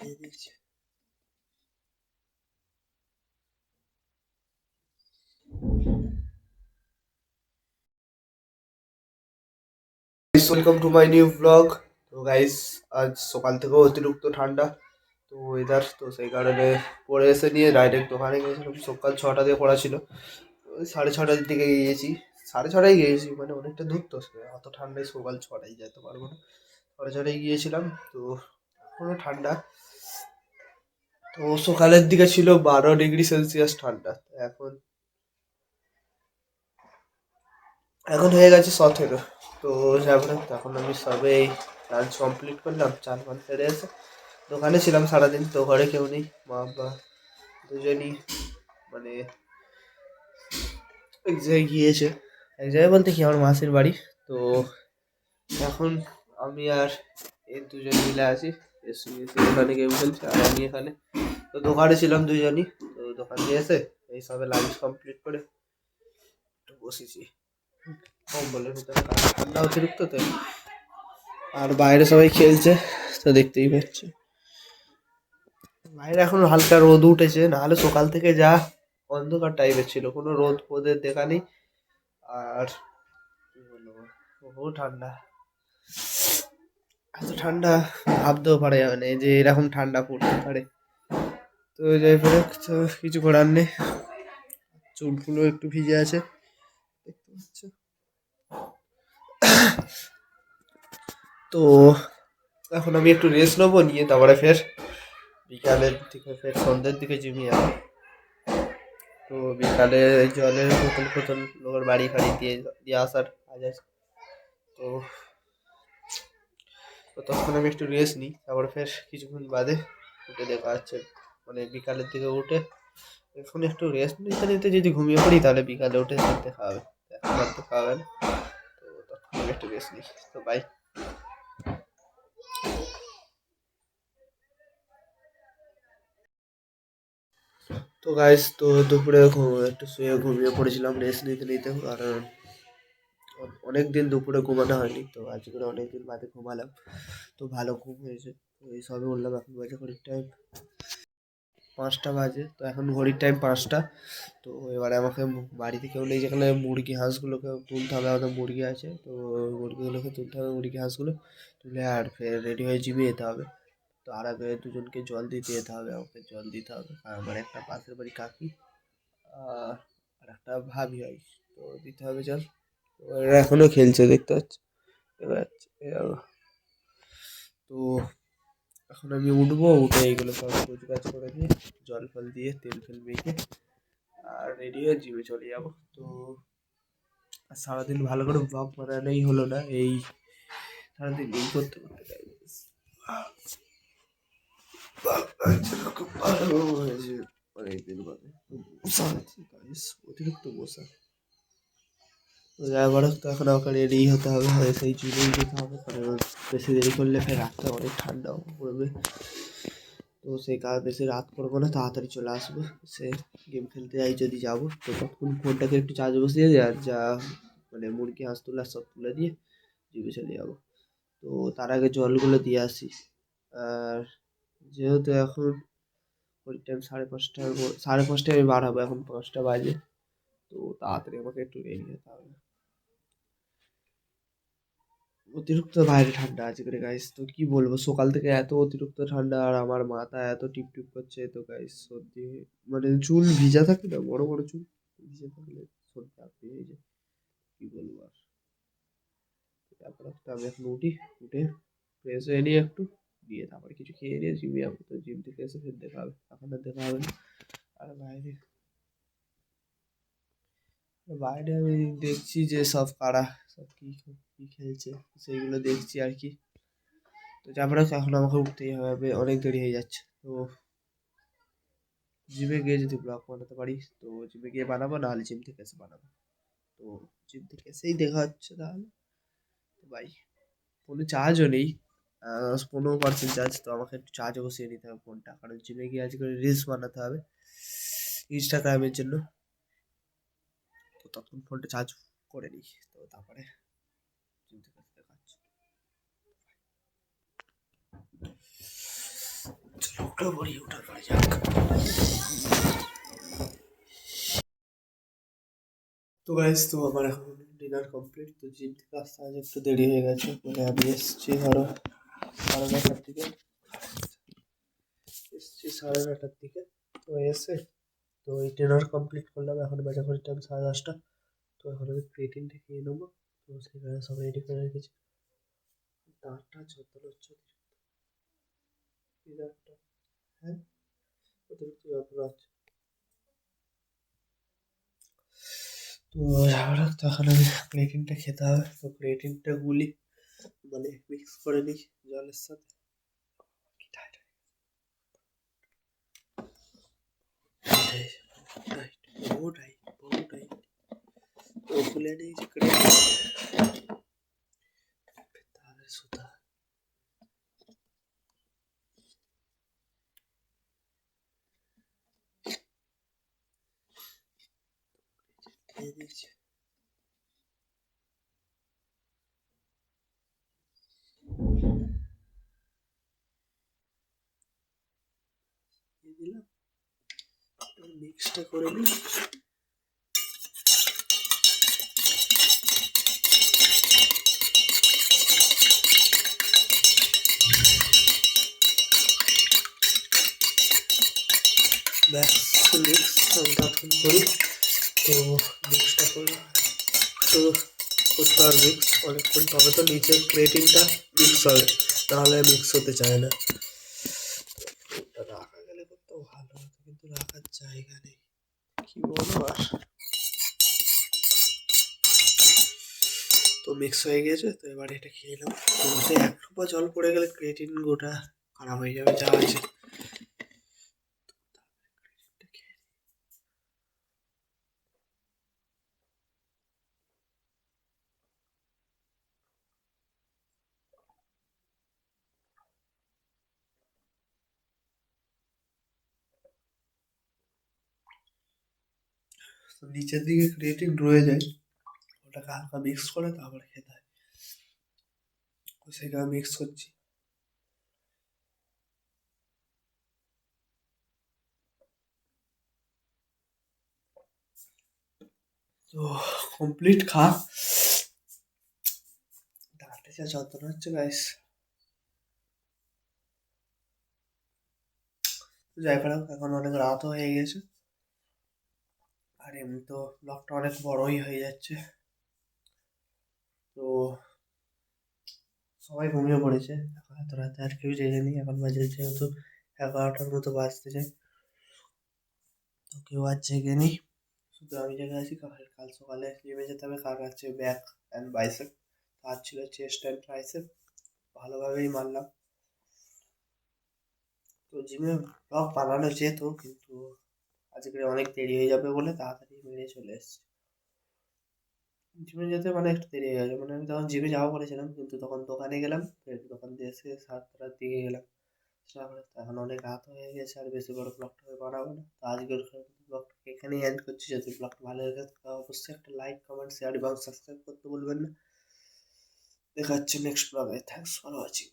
দিয়ে দিয়েছি। Welcome to my new blog. তো গাইস, আজ সকাল থেকেও অতিরিক্ত ঠান্ডা, তো ওয়েদার, তো সেই কারণে পড়ে এসে নিয়ে ডাইরেক্ট দোকানে গিয়েছিলাম। সকাল 6টা দিয়ে পড়া ছিল, ওই 6:30টার দিকে গিয়েছি। 6:30টায় গিয়েছি, মানে অনেকটা দূর, তো অত ঠান্ডায় সকাল 6টায় যেতে পারবো না। 6:30টায় গিয়েছিলাম, তো এখনো ঠান্ডা। তো সকালের দিকে ছিল 12 ডিগ্রি সেলসিয়াস ঠান্ডা। এখন এখন হয়ে গেছে 17। তো তারপরে তখন আমি সবে এই লাঞ্চ কমপ্লিট করলাম, চান ফান সেরে এসে দোকানে ছিলাম সারাদিন। তো ঘরে কেউ নেই, মা বাবা দুজনই মানে এক জায়গায় গিয়েছে। এক জায়গায় বলতে কি, আমার মাসির বাড়ি। তো এখন আমি আর এই দুজন মিলে আছি, ওখানে গেম খেলছে আর আমি এখানে। তো দোকানে ছিলাম দুজনই। তো দোকান দিয়ে এসে এই সবে লাঞ্চ কমপ্লিট করে একটু বসেছি কম্বলের ভিতরে, কারণ ঠান্ডা অতিরিক্ত তো। আর বাইরে সবাই খেলছে, তো দেখতেই পাচ্ছি। বাইরে এখন হালকা রোদ উঠেছে, নাহলে সকাল থেকে যা অন্ধকার টাইপের ছিল, কোনো রোদ ফোদের দেখা নেই। আর কি বলবো, বহু ঠান্ডা, এত ঠান্ডা ভাবতেও পারে মানে যে এরকম ঠান্ডা পড়তে পারে। তো যাই হোক, তো কিছু করার নেই। চুলগুলো একটু ভিজে আছে, দেখতে পাচ্ছ। তো এখন আমি একটু রেস্ট নেবো, নিয়ে তারপরে ফের বিকালের দিকে, ফের সন্ধ্যের দিকে জিমে যাবো। তো বিকালে জলের বোতল ফোতল লোকের বাড়ি ফাড়ি দিয়ে দিয়ে আসার কাজ আছে। তো তো তখন আমি একটু রেস্ট নিই, তারপরে ফের কিছুক্ষণ বাদে উঠে দেখা যাচ্ছে, মানে বিকালের দিকে উঠে এখন একটু রেস্ট নিতে নিতে যদি ঘুমিয়ে পড়ি, তাহলে বিকালে উঠে দেখা হবে, এখন আর দেখা হবে না। তো তখন আমি একটু রেস্ট নিই। তো বাই। তো গাইস, তো দুপুরে একটু শুয়ে ঘুমিয়ে পড়েছিলাম রেস্ট নিতে নিতে, কারণ অনেক দিন দুপুরে ঘুমানো হয়নি। তো আজকে অনেক দিন বাদে ঘুমালাম, তো ভালো ঘুম হয়েছে। তো এই সবে উঠলাম, এখন বাজে ঘড়ির টাইম 5টা বাজে। তো এখন ঘড়ির টাইম 5টা। তো এবারে আমাকে বাড়িতে কেউ নেই, যেখানে মুরগি হাঁসগুলোকে তুলতে হবে, আমাদের মুরগি আছে। তো মুরগিগুলোকে তুলতে হবে, মুরগি হাঁসগুলো তুলে আর ফের রেডি হয়ে জিমে যেতে হবে। তো আর আগে দুজনকে জল দিতে যেতে হবে, আমাকে জল দিতে হবে। আর আমার একটা পাশের বাড়ি কাকি আর একটা ভাবি হয়, তো দিতে হবে জল। তো এরা এখনো খেলছে, দেখতে পাচ্ছি। এবার তো এখন আমি উঠবো, উঠে এইগুলো সব কাজ করে দিয়ে, জল ফল দিয়ে, তেল ফেল মেখে আর রেডি হয়ে জিমে চলে যাবো। তো আর সারাদিন ভালো করে ব্লগ বানানোই হলো না, এই সারাদিন এই করতে করতে টাইম খুব ভালো হয়েছে অনেকদিন বাদে। বসা আছে guys, অতিরিক্ত বসা। তো যাই হোক, তো এখন আমাকে রেডি হতে হবে, হয়ে সেই জিমেই যেতে হবে, কারণ বেশি দেরি করলে ফের রাতটা অনেক ঠান্ডাও পড়বে। তো সেই কাজ বেশি রাত করবো না, তাড়াতাড়ি চলে আসবো। সে গেম খেলতে যাই যদি যাবো, তো তখন ফোনটাকে একটু চার্জ বসিয়ে দিয়ে আর যা মানে মুরগি হাঁস তোলা সব তুলে দিয়ে জিমে চলে যাবো। তো তার আগে জলগুলো দিয়ে আসি। আর যেহেতু এখন ওই টাইম 5:30, 5:30টায় আমি বার হবো, এখন 5টা বাজে। তো তাড়াতাড়ি আমাকে একটু রেডি হতে হবে। অতিরিক্ত বাইরে ঠান্ডা আজকে গাইস, তো কি বলবো, সকাল থেকে এত অতিরিক্ত ঠান্ডা, আর আমার মাথা এত টিপ টিপ করছে। তো গাইস সর্দি, মানে চুল ভিজা থাকে না, বড় বড় চুল ভিজে থাকলে সর্দি আপনি হয়ে যায়, কি বলবো আর। তারপর আমি এখন উঠি, উঠে ফ্রেশ হয়ে নিয়ে একটু দিয়ে তারপরে কিছু খেয়ে নিয়ে জিমে যাবো। তো জিম থেকে এসে ফের দেখা হবে, এখন আর দেখা হবে না। আর বাইরে বাইরে আমি দেখছি যে সব কারা সব কি কি খেলছে, সেইগুলো দেখছি আর কি। তো তারপরে এখন আমাকে উঠতেই হবে, অনেক দেরি হয়ে যাচ্ছে। তো জিমে গিয়ে যদি ব্লগ বানাতে পারি, তো জিমে গিয়ে বানাবো, নাহলে জিম থেকে এসে বানাবো। তো জিম থেকে এসেই দেখা হচ্ছে তাহলে। তো ভাই, ফোনে চার্জও নেই, 15% চার্জ। তো আমাকে একটু চার্জে বসিয়ে নিতে হবে ফোনটা, কারণ জিমে গিয়ে আজকে রিলস বানাতে হবে ইনস্টাগ্রামের জন্য। তো তখন ফোনটা চার্জ করে নিই, তো তারপরে জিম থেকে এসে দেখা হচ্ছে। উঠে পড়ি, উঠে পড়ে যাক। তো গাইস, তো আমার এখন ডিনার কমপ্লিট। তো জিম থেকে আসতে আজ একটু দেরি হয়ে গেছে, মানে আমি এসছি ধরো 9:30টার দিকে। তো এসে তো এই ডিনার কমপ্লিট করলাম। এখন বাজে ঘড়ি টাইম 10:30। তো এখন আমি ক্রিয়েটিনটা খেয়ে নেবো। তো সেখানে সব রেডি করে রেখেছি। দাঁতটা যত হচ্ছে দাঁতটা, হ্যাঁ, অতিরিক্ত যত্ন আছে। তো যাওয়ার তো এখন আমি ক্রিয়েটিনটা খেতে হবে। তো ক্রিয়েটিনটা গুলি মানে মিক্স করে নিই জলের সাথে। বহু টাইট, বহু টাইট। তো খুলে নিয়েছি ক্রিয়েটিন, তাহলে সুতা দিয়ে দিয়েছি। দিয়ে দিলাম, মিক্সটা করে নিই। ব্যাস মিক্স তখন করি। তো মিক্সটা করে তো করতে হবে মিক্স অনেকক্ষণ, তবে তো নিচের ক্রিয়েটিনটা মিক্স হবে, তাহলে মিক্স হতে চায় না। ওটা রাখা গেলে করতেও ভালো হতো, কিন্তু রাখার জায়গা নেই, কি বলবো আর। তো মিক্স হয়ে গিয়েছে, তো এবার এটা খেয়ে নেবো। তো ওতে 1 ড্রপ জল পড়ে গেলে ক্রিয়েটিন গোটা খারাপ হয়ে যাবে যা আছে। তো নিচের দিকে ক্রিয়েটিন রয়ে যায়, ওটাকে হালকা মিক্স করে তারপরে খেতে হয়। তো সেখানে মিক্স করছি। তো কমপ্লিট খা, দাঁড়াতে যা যন্ত্রণা হচ্ছে গাইস। যাই পারাম, এখন অনেক রাতও হয়ে গেছে, আর এমনি তো ব্লগটা অনেক বড়ই হয়ে যাচ্ছে। তো সবাই ঘুমিয়ে পড়েছে, এখন এত রাতে আর কেউ জেগেনি। এখন বাজে যেহেতু 11টার মতো বাজতে যায়, তো কেউ আর জেগেনি, শুধু আমি জেগে আছি। কাল কাল সকালে জিমে যেতে হবে, কাল আছে ব্যাক অ্যান্ড বাইসেপ, আর ছিল চেস্ট অ্যান্ড ট্রাইসেপ। ভালোভাবেই মারলাম। তো জিমে ব্লগ বানানো যেত, কিন্তু আজকে অনেক দেরি হয়ে যাবে বলে তাড়াতাড়ি মেরে চলে এসেছি। জিমে যেতে মানে একটু দেরি হয়ে গেছে, মানে আমি তখন জিমে যাওয়া বলেছিলাম, কিন্তু তখন দোকানে গেলাম, ফের দোকান দিয়ে এসে 7টার দিকে গেলাম। তারপরে তো এখন অনেক রাত হয়ে গেছে, আর বেশি বড় ব্লগটা বানাবো না। তো আজকের ব্লগটাকে এখানেই এন্ড করছি। যদি ব্লগটা ভালো লেগে থাকে তাহলে অবশ্যই একটা লাইক, কমেন্ট, শেয়ার এবং সাবস্ক্রাইব করতে ভুলবেন না। দেখা হচ্ছে নেক্সট ব্লগে। Thanks for watching.